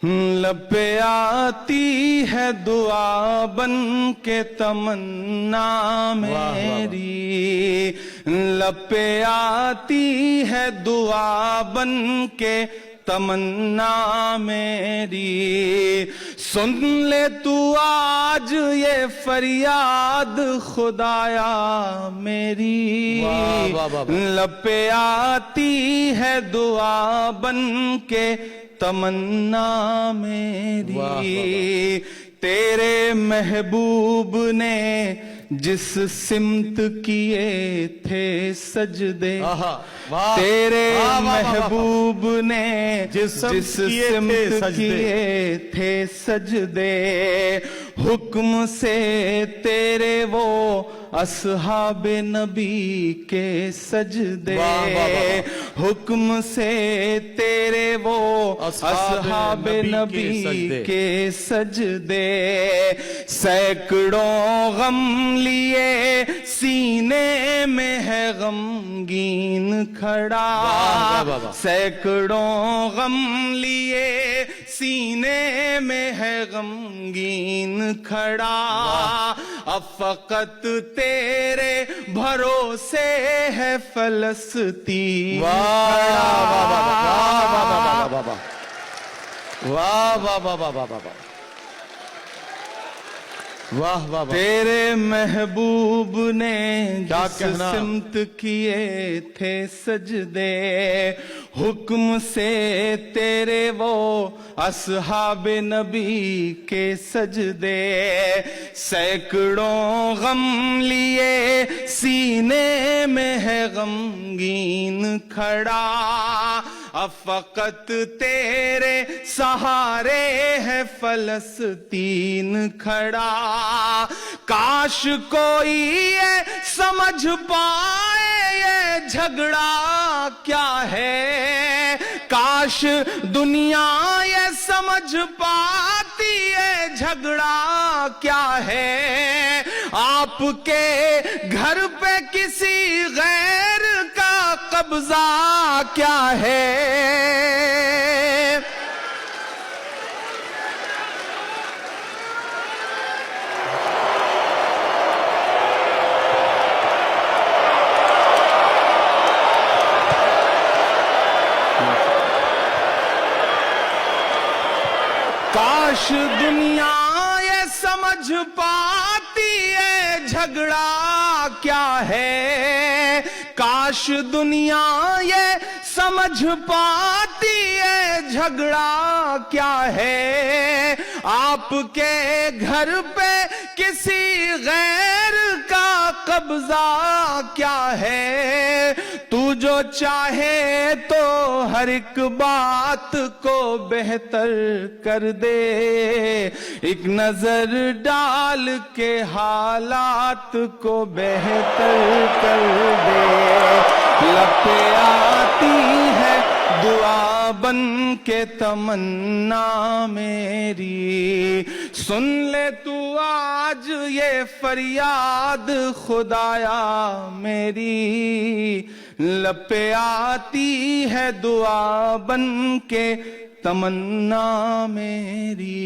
لب پہ آتی ہے دعا بن کے تمنا میری، لب پہ آتی ہے دعا بن کے تمنا میری، سن لے تو آج یہ فریاد خدایا میری، لب پہ آتی ہے دعا بن کے تمنا میری، تیرے محبوب نے جس سمت کیے تھے سجدے، تیرے محبوب نے جس سمت کیے تھے سجدے، حکم سے تیرے وہ اصحاب نبی کے سجدے، حکم سے تیرے وہ اصحاب نبی کے سجدے، سینکڑوں غم لیے سینے میں ہے غمگین کھڑا، سینکڑوں غم لیے سینے میں ہے غمگین کھڑا، اب فقط تیرے بھروسے ہے فلسطین تیرے محبوب نے جس سمت کیے تھے سجدے، حکم سے تیرے وہ اصحاب نبی کے سجدے، سینکڑوں غم لیے سینے میں ہے غمگین کھڑا، اب فقط تیرے سہارے ہے فلسطین کھڑا، کاش کوئی یہ سمجھ پائے یہ جھگڑا کیا ہے، کاش دنیا یہ سمجھ پاتی یہ جھگڑا کیا ہے، آپ کے گھر پہ کسی غیر کا قبضہ کیا ہے، کاش دنیا یہ سمجھ پاتی ہے جھگڑا کیا ہے، کاش دنیا یہ سمجھ پاتی ہے جھگڑا کیا ہے، آپ کے گھر پہ کسی غیر کا قبضہ کیا ہے، تو جو چاہے تو ہر ایک بات کو بہتر کر دے، ایک نظر ڈال کے حالات کو بہتر کر دے، لب پہ آتی ہے دعا بن کے تمنا میری، سن لے تو آج یہ فریاد خدایا میری، لب پہ آتی ہے دعا بن کے تمنا میری۔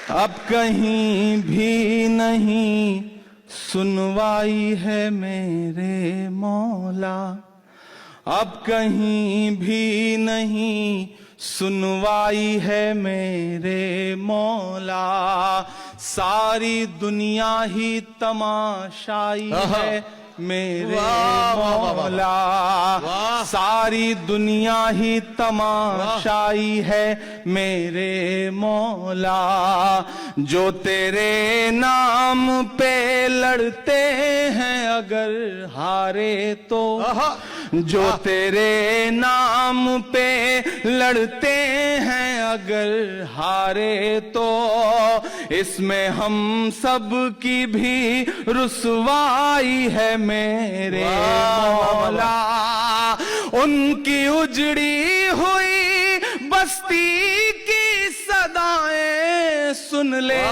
اب کہیں بھی نہیں سنوائی ہے میرے مولا، اب کہیں بھی نہیں سنوائی ہے میرے مولا، ساری دنیا ہی تماشائی ہے میرے مولا، ساری دنیا ہی تماشائی ہے میرے مولا، جو تیرے نام پہ لڑتے ہیں اگر ہارے تو، جو تیرے نام پہ لڑتے ہیں اگر ہارے تو، اس میں ہم سب کی بھی رسوائی ہے میرے مولا، ان کی اجڑی ہوئی بستی کی صدائیں سن لے،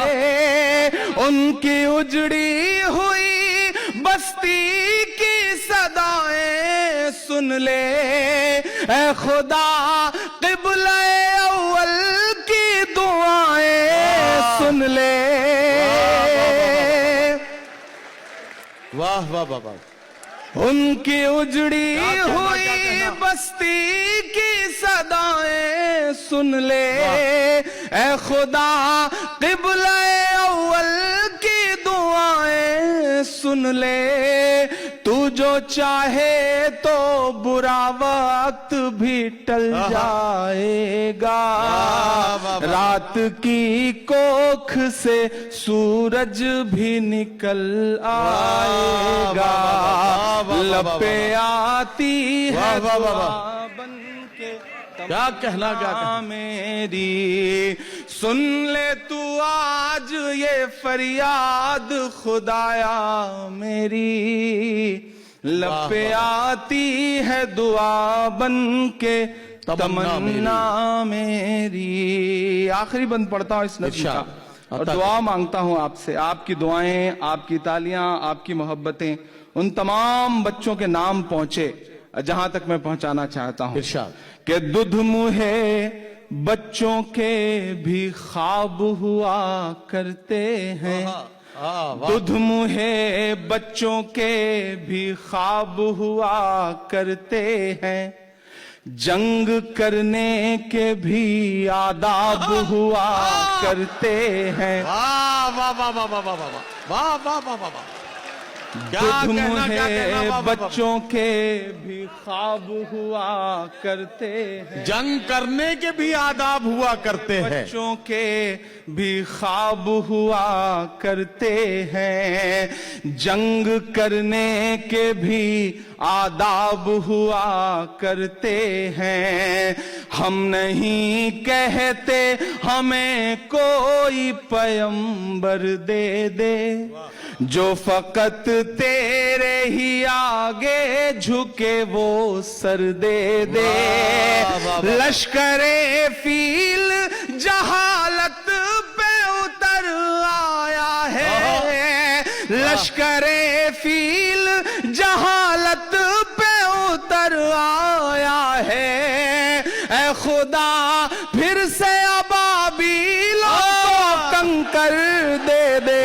ان کی اجڑی ہوئی بستی کی صدائیں سن لے اے خدا قبلہ اول کی دعائیں سن لے واہ واہ واہ واہ ان کی اجڑی ہوئی بستی کی صدائیں سن لے اے خدا قبلہ اول کی دعائیں سن لے تو جو چاہے تو برا وقت بھی ٹل جائے گا رات کی کوکھ سے سورج بھی نکل آئے گا لب پہ آتی ہے دعا بن کے کیا کہنا میری سن لے تو آج یہ فریاد خدایا میری لب پہ آتی ہے دعا بن کے تمنا میری آخری بند پڑھتا ہوں اس نظم کا اور دعا مانگتا ہوں آپ سے آپ کی دعائیں آپ کی تالیاں آپ کی محبتیں ان تمام بچوں کے نام پہنچے جہاں تک میں پہنچانا چاہتا ہوں کہ دودھ منہے بچوں کے بھی خواب ہوا کرتے ہیں دودھ منہے بچوں کے بھی خواب ہوا کرتے ہیں جنگ کرنے کے بھی آداب ہوا کرتے ہیں واہ واہ واہ واہ واہ واہ واہ واہ واہ واہ دودھ منہے بچوں کے بھی خواب ہوا کرتے ہیں جنگ کرنے کے بھی آداب ہوا کرتے ہیں بچوں کے بھی خواب ہوا کرتے ہیں جنگ کرنے کے بھی آداب ہوا کرتے ہیں ہم نہیں کہتے ہمیں کوئی پیغمبر دے دے جو فقط تیرے ہی آگے جھکے وہ سر دے دے لشکر فیل جہالت پہ اتر آیا ہے لشکر فیل جہالت پہ اتر آیا ہے اے خدا پھر سے ابابیلوں کو کنکر دے دے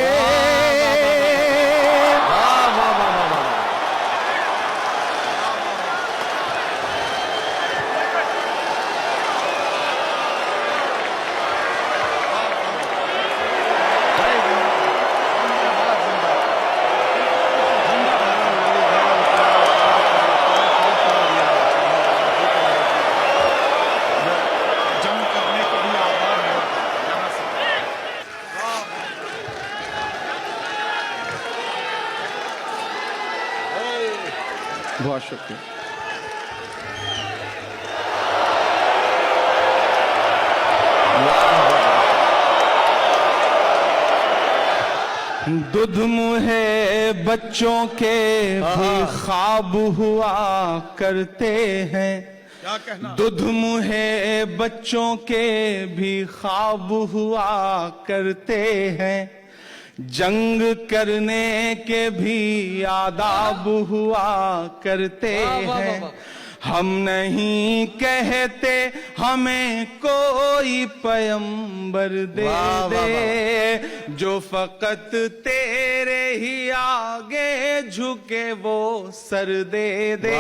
بہت شکریہ دودھ منہے بچوں کے بھی خواب ہوا کرتے ہیں دودھ منہے بچوں کے بھی خواب ہوا کرتے ہیں جنگ کرنے کے بھی آداب ہوا کرتے ہیں ہم نہیں کہتے ہمیں کوئی پیغمبر دے دے جو فقط تیرے ہی آگے جھکے وہ سر دے دے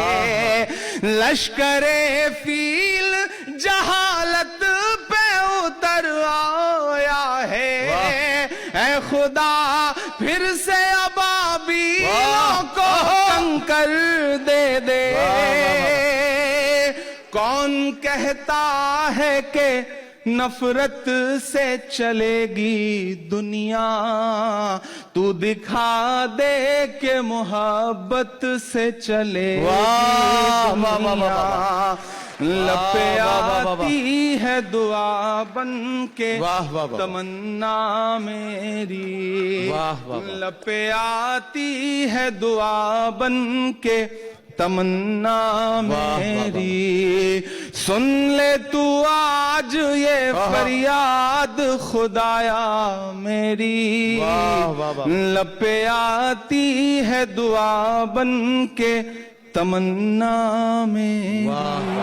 لشکر فیل جہالت پہ اتر آیا ہے اے خدا پھر سے ابابیلوں کو کنکر دے دے کون کہتا ہے کہ نفرت سے چلے گی دنیا تو دکھا دے کہ محبت سے چلے گی دنیا لب پہ آتی ہے دعا بن کے تمنا میری لب پہ آتی ہے دعا بن کے تمنا میری سن لے تو آج یہ فریاد خدایا میری لب پہ آتی ہے دعا بن کے تمنا میری. واہ